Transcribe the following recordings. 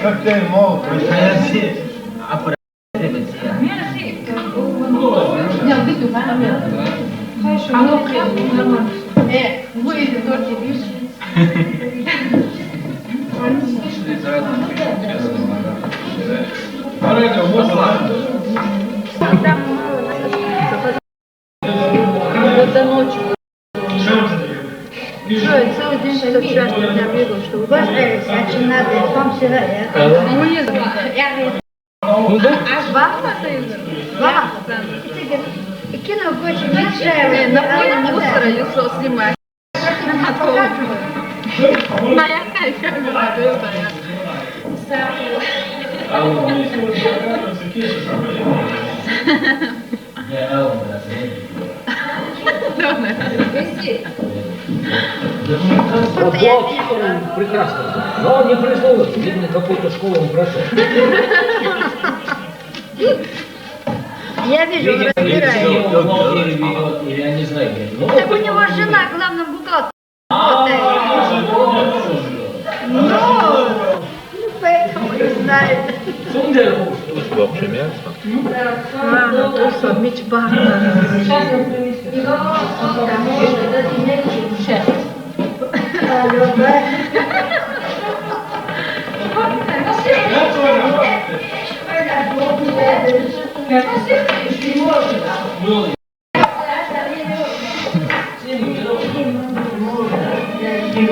Cocktail molto. До ночи. Целый день что вчера меня бегал, что вы знаете, очень надо, вам вчера кино очень большая. На фоне мусора Юсо снимает. Моя камера, Прекрасно. Но он не пришел, видно, какую-то школу он прошел. Я вижу, он разбирает. Я не знаю, где. Так у него жена главным бухгалтером. Ну, поэтому не знает. Просто мечба.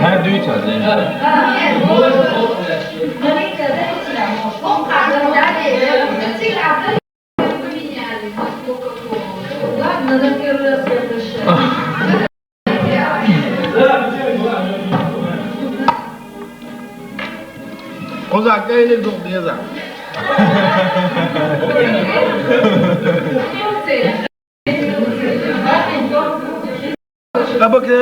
Her düğüt aldı. Ozak öyle doldu yazar. Bakın